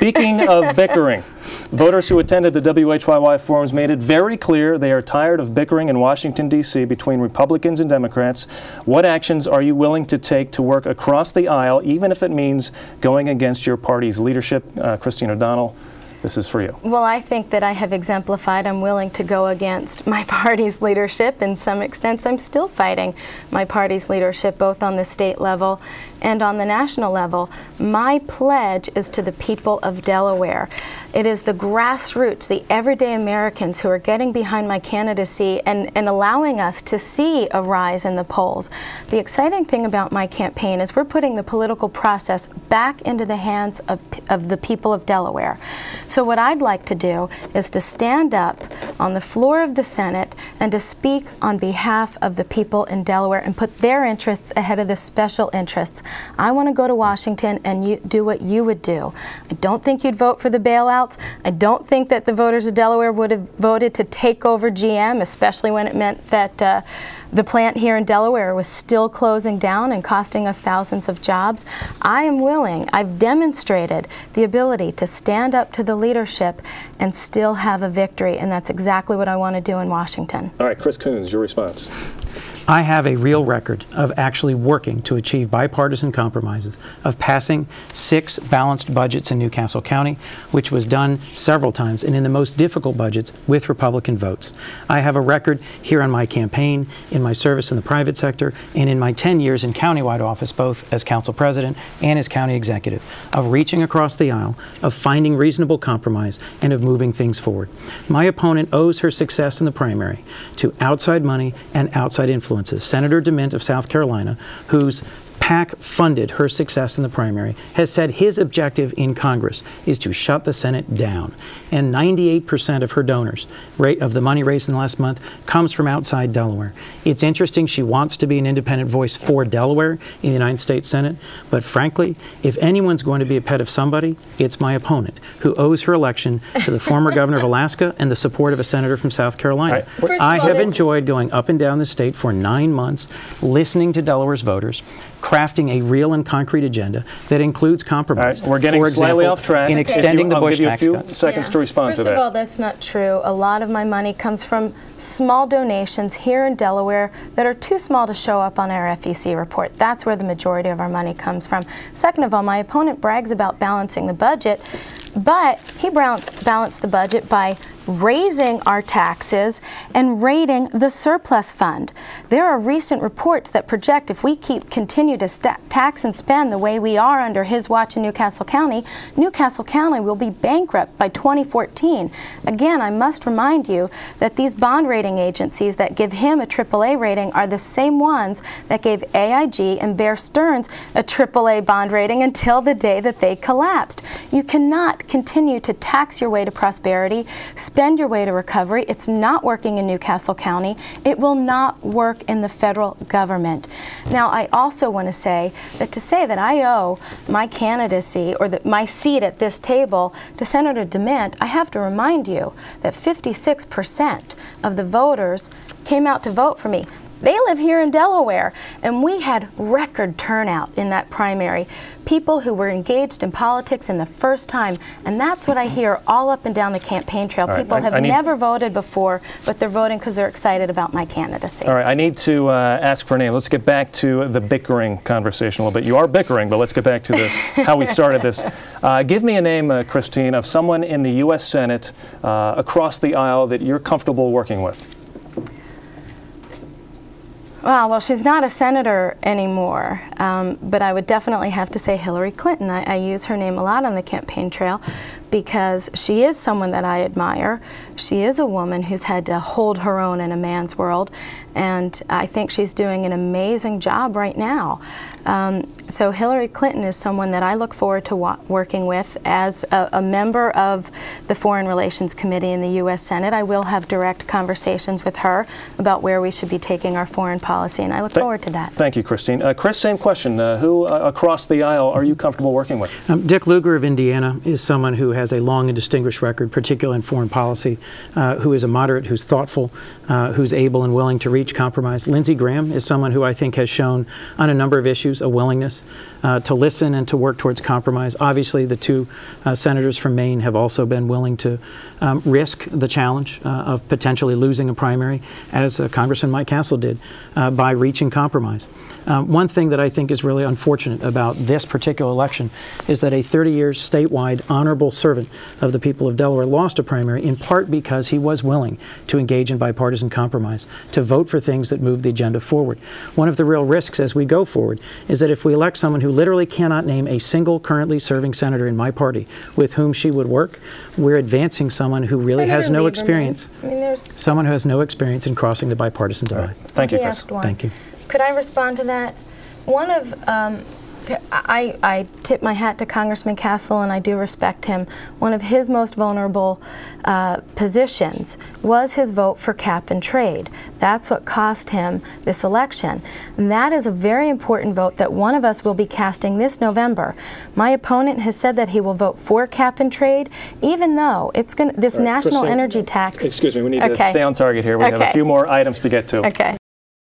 Speaking of bickering, voters who attended the WHYY forums made it very clear they are tired of bickering in Washington, D.C. between Republicans and Democrats. What actions are you willing to take to work across the aisle, even if it means going against your party's leadership? Christine O'Donnell, this is for you. Well, I think that I have exemplified I'm willing to go against my party's leadership. In some extents, I'm still fighting my party's leadership, both on the state level and on the national level. My pledge is to the people of Delaware. It is the grassroots, the everyday Americans who are getting behind my candidacy and allowing us to see a rise in the polls. The exciting thing about my campaign is we're putting the political process back into the hands of the people of Delaware. So what I'd like to do is to stand up on the floor of the Senate and to speak on behalf of the people in Delaware and put their interests ahead of the special interests. I want to go to Washington and do what you would do. I don't think you'd vote for the bailouts. I don't think that the voters of Delaware would have voted to take over GM, especially when it meant that the plant here in Delaware was still closing down and costing us thousands of jobs. I am willing, I've demonstrated the ability to stand up to the leadership and still have a victory, and that's exactly what I want to do in Washington. All right, Chris Coons, your response. I have a real record of actually working to achieve bipartisan compromises, of passing 6 balanced budgets in Newcastle County, which was done several times, and in the most difficult budgets with Republican votes. I have a record here on my campaign, in my service in the private sector, and in my 10 years in countywide office, both as council president and as county executive, of reaching across the aisle, of finding reasonable compromise, and of moving things forward. My opponent owes her success in the primary to outside money and outside influence. Senator DeMint of South Carolina, whose PAC funded her success in the primary, has said his objective in Congress is to shut the Senate down. And 98% of her donors, of the money raised in the last month, comes from outside Delaware. It's interesting she wants to be an independent voice for Delaware in the United States Senate, but frankly, if anyone's going to be a pet of somebody, it's my opponent, who owes her election to the former governor of Alaska and the support of a senator from South Carolina. Right. I have enjoyed going up and down the state for 9 months, listening to Delaware's voters, crafting a real and concrete agenda that includes compromise. All right, we're getting slightly off track. In extending the Bush tax cut. I'll give you a few seconds to respond to that. First of all, that's not true. A lot of my money comes from small donations here in Delaware that are too small to show up on our FEC report. That's where the majority of our money comes from. Second of all, my opponent brags about balancing the budget, but he balanced the budget by raising our taxes and raiding the surplus fund. There are recent reports that project if we continue to tax and spend the way we are under his watch in Newcastle County will be bankrupt by 2014. Again, I must remind you that these bond rating agencies that give him a AAA rating are the same ones that gave AIG and Bear Stearns a AAA bond rating until the day that they collapsed. You cannot continue to tax your way to prosperity, spend your way to recovery. It's not working in Newcastle County. It will not work in the federal government. Now, I also want to say that I owe my candidacy or my seat at this table to Senator DeMint, I have to remind you that 56% of the voters came out to vote for me. They live here in Delaware, and we had record turnout in that primary. People who were engaged in politics in the first time, and that's what I hear all up and down the campaign trail. Right, people have never voted before, but they're voting because they're excited about my candidacy. All right, I need to ask for a name. Let's get back to the bickering conversation a little bit. You are bickering, but let's get back to how we started this. Give me a name, Christine, of someone in the U.S. Senate across the aisle that you're comfortable working with. Well, she's not a senator anymore, but I would definitely have to say Hillary Clinton. I use her name a lot on the campaign trail because she is someone that I admire. She is a woman who's had to hold her own in a man's world, and I think she's doing an amazing job right now. So Hillary Clinton is someone that I look forward to working with as a member of the Foreign Relations Committee in the U.S. Senate. I will have direct conversations with her about where we should be taking our foreign policy, and I look forward to that. Thank you, Christine. Chris, same question. Who across the aisle are you comfortable working with? Dick Lugar of Indiana is someone who has a long and distinguished record, particularly in foreign policy, who is a moderate, who's thoughtful, who's able and willing to reach compromise. Lindsey Graham is someone who I think has shown on a number of issues a willingness to listen and to work towards compromise. Obviously, the two senators from Maine have also been willing to risk the challenge of potentially losing a primary, as Congressman Mike Castle did, by reaching compromise. One thing that I think is really unfortunate about this particular election is that a 30-year statewide honorable servant of the people of Delaware lost a primary, in part because he was willing to engage in bipartisan compromise, to vote for things that move the agenda forward. One of the real risks as we go forward is that if we elect someone who literally cannot name a single currently serving senator in my party with whom she would work, we're advancing someone who really has no experience. Someone who has no experience in crossing the bipartisan divide. Thank you, Chris. Thank you. Could I respond to that? One of, I tip my hat to Congressman Castle, and I do respect him. One of his most vulnerable positions was his vote for cap and trade. That's what cost him this election. And that is a very important vote that one of us will be casting this November. My opponent has said that he will vote for cap and trade, even though it's going this national energy tax. Excuse me, we need to stay on target here. We have a few more items to get to. Okay.